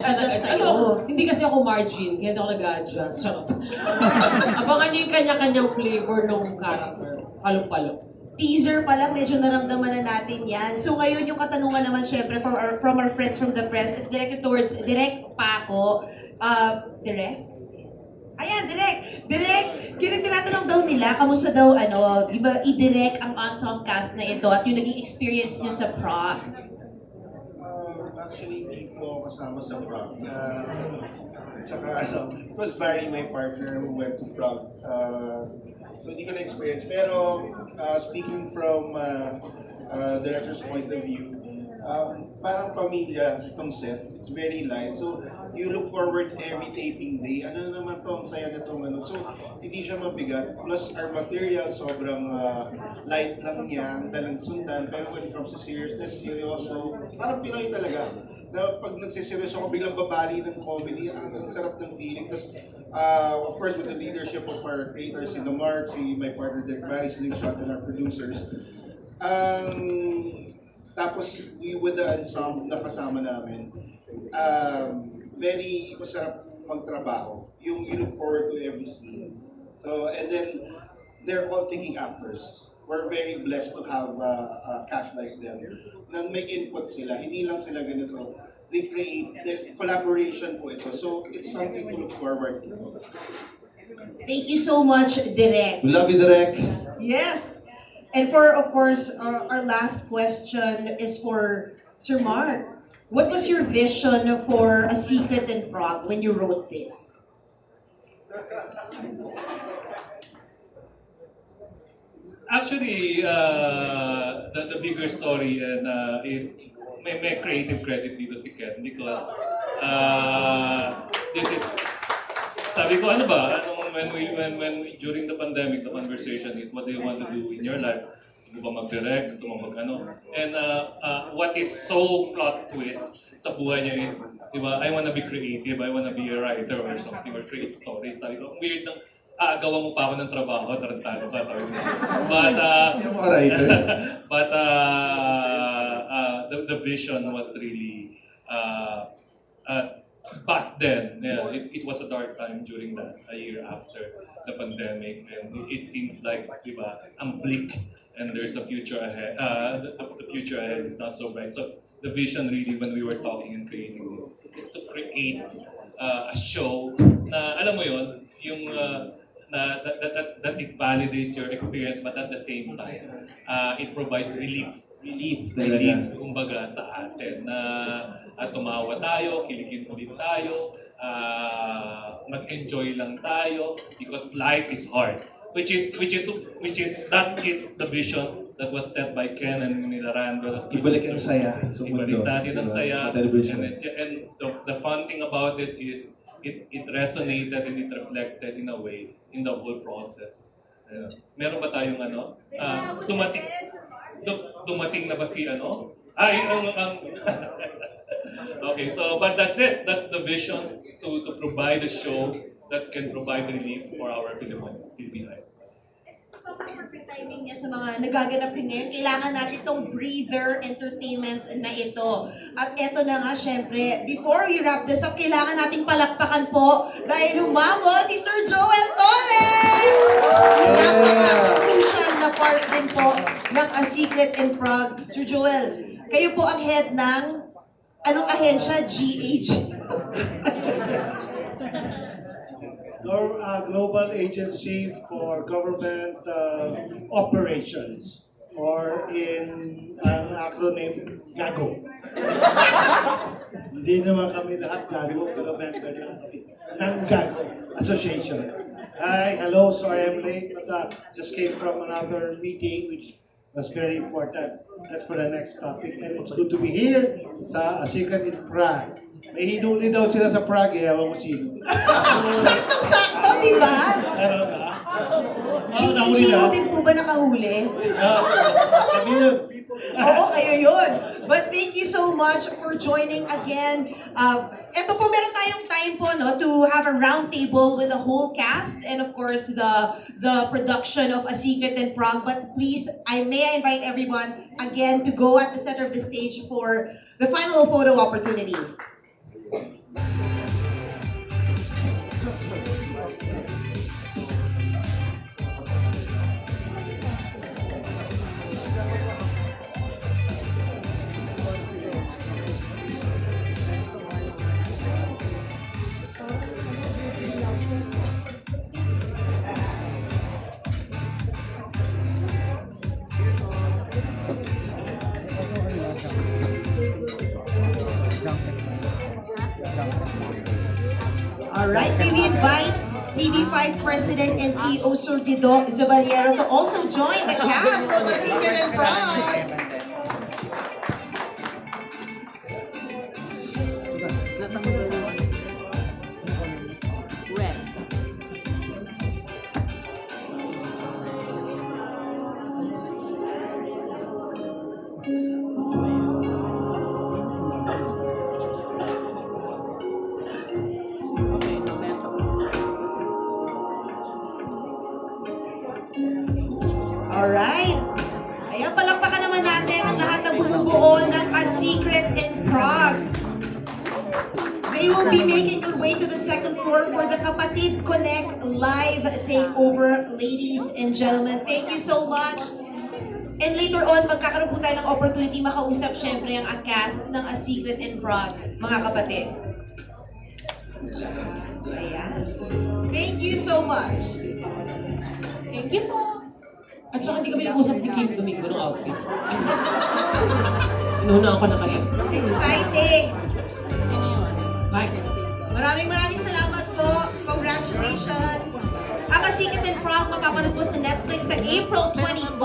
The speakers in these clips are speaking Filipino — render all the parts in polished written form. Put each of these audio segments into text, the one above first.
adjust sa'yo. Hindi kasi ako margin, kaya hindi ako nag-adjust. Charot. Abangan niyo yung kanya-kanyang flavor ng character. Palo-palo. Teaser pa lang, medyo naramdaman na natin yan. So ngayon yung katanungan naman syempre from our friends from the press is directed towards Direk Paco. Direk? Ayan, Direk! Direk, tinatanong daw nila, kamusta daw, i-direct ang ensemble cast na ito at yung naging experience nyo sa Prague? Actually, hindi po ako kasama sa Prague. Tsaka it was Barry, my partner, who went to Prague. So hindi ko na-experience. Pero speaking from director's point of view, parang pamilya itong set. It's very light. So you look forward every taping day. Ano na naman to, ang saya na itong ano. So hindi siya mabigat. Plus our material, sobrang light lang niya, ang dalang sundan. Pero when it comes to seriousness, seryoso, parang Pinoy talaga. Na pag nagsiseryoso ako, biglang babali ng comedy. Ang sarap ng feeling. Tapos, of course, with the leadership of our creators, si Mark, si my partner Derek Barry, si Slingshot, and our producers. Tapos, with the ensemble na kasama namin, very masarap magtrabaho. You look forward to every scene. So, and then, they're all thinking actors. We're very blessed to have a cast like them. Na may input sila, hindi lang sila ganito. They create, the collaboration po ito. So, it's something to look forward to. Thank you so much, Direk. We love you, Direk. Yes. And for, of course, our last question is for Sir Mark. What was your vision for A Secret in Prague when you wrote this? Actually, the bigger story and is may creative credit dito si Ken because this is sabi ko ano ba when during the pandemic the conversation is what do you want to do in your life, gusto mo ba mag-direct, gusto mo mag-ano, and what is so plot twist sa buhay niya is, di ba, I wanna be creative, I wanna be a writer or something or create stories. Sabi ko, weird ng gawa mo pa ako ng trabaho, tarantado ka, sabi ko. But the vision was really back then. Yeah, it was a dark time during that a year after the pandemic, and it seems like, diba, ang bleak, and there's a future ahead. The future ahead is not so bright. So the vision really, when we were talking and creating this, is to create a show na alam mo yon, yung that it validates your experience, but at the same time, it provides relief, kumbaga, sa atin na tumawa tayo, kiligin ulit tayo, mag-enjoy lang tayo because life is hard. Which is that is the vision that was set by Ken and Rando. Ibalik ang saya sa mundo. Ibalik natin ang saya. Sa television. And the fun thing about it is it resonated and it reflected in a way in the whole process. Meron ba tayong ano? Dumating na ba si ano? Okay, so but that's it. That's the vision to provide a show that can provide relief for our Filipino. So, perfect timing niya sa mga nagaganap din ngayon. Kailangan natin itong breather entertainment na ito. At eto na nga, syempre, before we wrap this up, kailangan nating palakpakan po dahil humamo si Sir Joel Torres! Napaka-crucial na part din po ng A Secret in Prague. Sir Joel, kayo po ang head ng anong ahensya? GH? Global Agency for Government Operations, or in acronym GAGO. Hindi naman kami lahat GAGO, pero member lang kami ng GAGO Association. Hi, hello, sorry I'm late, but just came from another meeting which was very important. That's for the next topic, and it's good to be here sa A Secret in Prague. May hinuli daw sila sa Prague, ewan ko sino. Saktong-sakto, di ba? Meron ka? GEGO din po ba nakahuli? Kami yun. Oo, kayo yun. But thank you so much for joining again. Ito po, meron tayong time po no, to have a round table with the whole cast and of course the production of A Secret in Prague. But please, may I invite everyone again to go at the center of the stage for the final photo opportunity. Alright, we invite TV5 President and CEO Sir Dido Zaballero to also join the cast of A Secret and Pride. Alright. Ayan, palakpakan naman natin ang lahat ng bumubuo ng A Secret in Prague. They will be making their way to the second floor for the Kapatid Connect live takeover, ladies and gentlemen. Thank you so much. And later on, magkakaroon po tayo ng opportunity makausap syempre ang cast ng A Secret in Prague, mga kapatid. Ayan. Thank you so much. Thank you po. At saka hindi kami nag-usap ni Kim Domingo ng outfit. Inuna ako na kayo. Exciting! Bye. Maraming salamat po. Congratulations. Ang A Secret in Prague mapapanood po sa Netflix sa April 24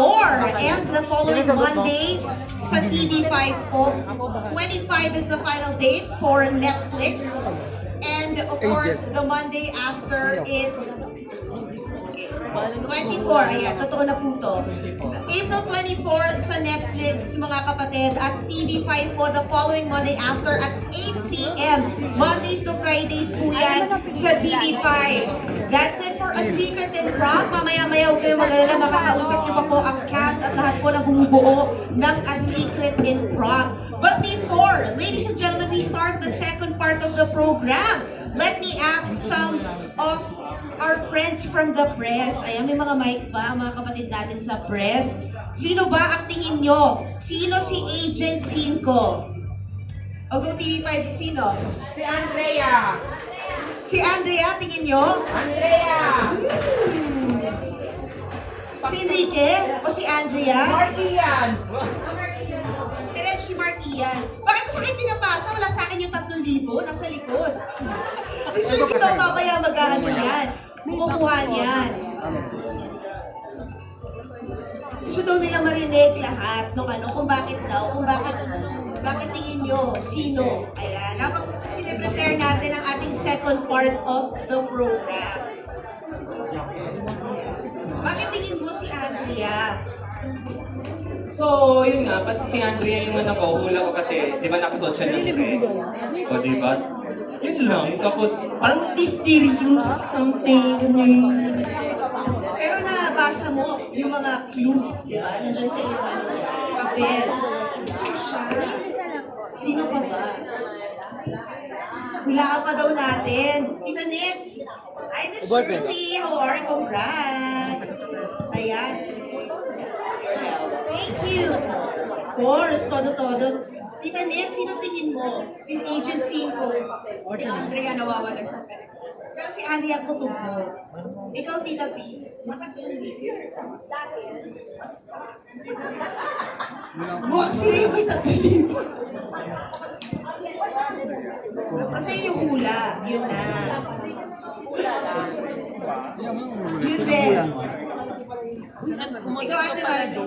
and the following Monday sa TV5 po. 25 is the final date for Netflix. And of course, the Monday after is 24, ayan, totoo na po to. April 24 sa Netflix, mga kapatid, at TV5 po the following Monday after at 8 p.m. Mondays to Fridays po yan sa TV5. That's it for A Secret in Prague. Mamaya-maya huwag kayong mag-alala, makakausap niyo pa po ang cast at lahat po ng bumubuo ng A Secret in Prague. But before, ladies and gentlemen, we start the second part of the program. Let me ask some of our friends from the press. Ayan, may mga mic ba, mga kapatid natin sa press? Sino ba ang tingin nyo? Sino si Agent 5? O go TV5, sino? Si Andrea! Si Andrea, tingin nyo? Andrea! Si Enrique? O si Andrea? Martian! Diretso si Mark Ian. Bakit mo sa akin pinapasa? Wala sa akin yung 3,000 nasa likod. Si Sir Dito, mamaya mag-ano yan. Kukuha niyan. Gusto daw nila marinig lahat nung ano, kung bakit tingin nyo, sino. Ayan, habang piniprepare natin ang ating second part of the program. Bakit tingin mo si Andrea? So, yun nga, ba't si Andrea yung ano ko, hula ko kasi, di ba nakasuot siya ng red? O, di ba? Yun lang, tapos parang mysterious something. Pero nabasa mo yung mga clues, di ba? Nandiyan sa iyong papel. So siya, sino pa ba? Hulaan pa daw natin. Tita Nets! Hi, Miss Shirley! How are you? Congrats! Ayan. Thank you! Of course, todo-todo. Tita Nets, sino tingin mo? Si Agent 5. Si Andrea nawawalan. Pero si Andy ang kutub mo. Ikaw, Tita P. Mukhang sila yung may tatlong. Kasi yung hula, yun na. Yun din. Ikaw, Ate Marlo.